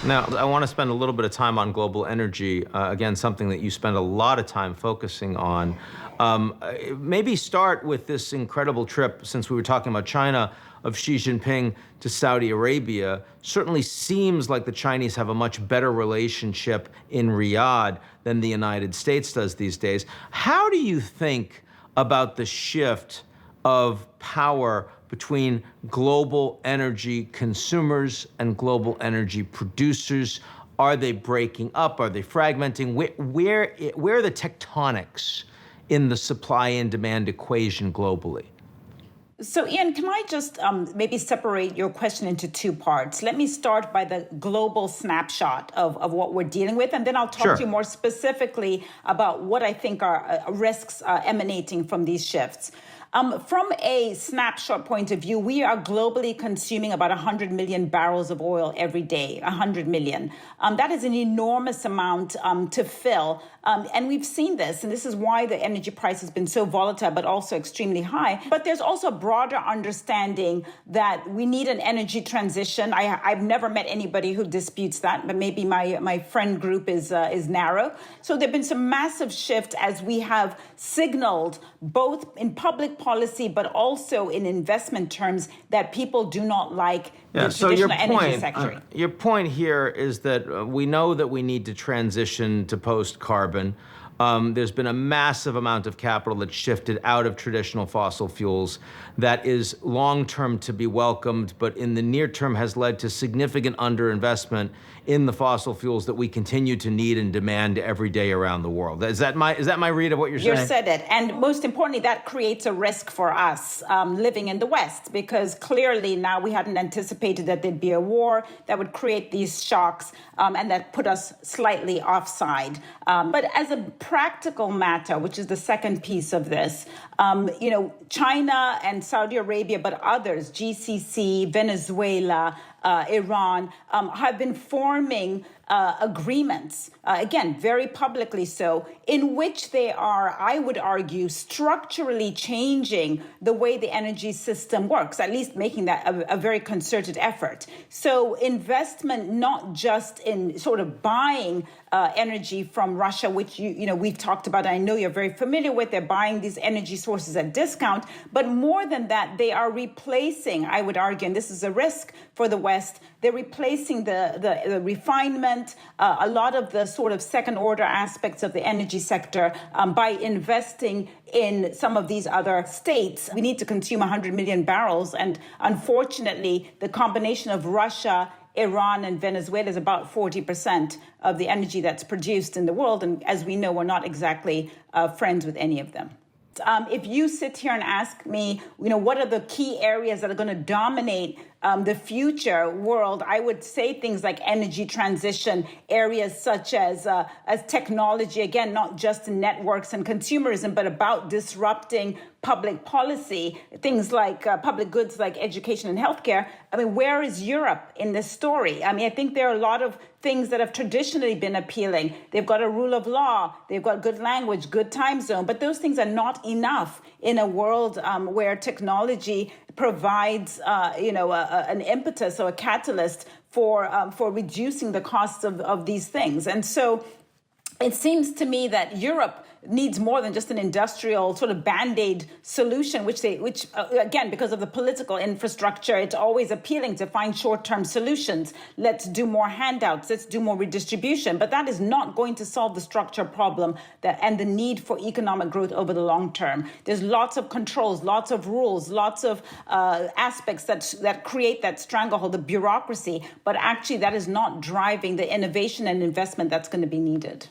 Now, I want to spend a little bit of time on global energy, again, something that you spend a lot of time focusing on. Maybe start with this incredible trip, since we were talking about China, of Xi Jinping to Saudi Arabia. Certainly seems like the Chinese have a much better relationship in Riyadh than the United States does these days. How do you think about the shift of power between global energy consumers and global energy producers? Are they breaking up? Are they fragmenting? Where are the tectonics in the supply and demand equation globally? So, Ian, can I just maybe separate your question into two parts? Let me start by the global snapshot of what we're dealing with, and then I'll talk to you more specifically about what I think are risks emanating from these shifts. From a snapshot point of view, we are globally consuming about 100 million barrels of oil every day, 100 million. That is an enormous amount to fill. And we've seen this, and this is why the energy price has been so volatile, but also extremely high. But there's also a broader understanding that we need an energy transition. I've never met anybody who disputes that, but maybe my friend group is narrow. So there have been some massive shift as we have signaled, both in public policy, but also in investment terms, that people do not like the traditional energy sector. Your point here is that we know that we need to transition to post-carbon. There's been a massive amount of capital that's shifted out of traditional fossil fuels that is long-term to be welcomed, but in the near term has led to significant underinvestment in the fossil fuels that we continue to need and demand every day around the world. Is that my read of what you're saying? You said it. And most importantly, that creates a risk for us living in the West, because clearly now we hadn't anticipated that there'd be a war that would create these shocks and that put us slightly offside. But as a practical matter, which is the second piece of this, China and Saudi Arabia, but others, GCC, Venezuela, Iran, have been forming agreements, again, very publicly so, in which they are, I would argue, structurally changing the way the energy system works, at least making that a very concerted effort. So investment, not just in sort of buying energy from Russia, which we've talked about, I know you're very familiar with, they're buying these energy sources at discount, but more than that, they are replacing, I would argue, and this is a risk for the West, they're replacing the refinement, a lot of the sort of second order aspects of the energy sector by investing in some of these other states. We need to consume 100 million barrels. And unfortunately, the combination of Russia, Iran, and Venezuela is about 40% of the energy that's produced in the world. And as we know, we're not exactly friends with any of them. If you sit here and ask me, what are the key areas that are going to dominate the future world, I would say things like energy transition, areas such as technology, again, not just in networks and consumerism, but about disrupting public policy, things like public goods like education and healthcare. I mean, where is Europe in this story? I mean, I think there are a lot of things that have traditionally been appealing. They've got a rule of law, they've got good language, good time zone, but those things are not enough in a world where technology provides, an impetus or a catalyst for reducing the costs of these things. And so it seems to me that Europe needs more than just an industrial sort of Band-Aid solution, which again, because of the political infrastructure, it's always appealing to find short-term solutions. Let's do more handouts. Let's do more redistribution. But that is not going to solve the structural problem and the need for economic growth over the long term. There's lots of controls, lots of rules, lots of aspects that create that stranglehold, the bureaucracy. But actually, that is not driving the innovation and investment that's going to be needed.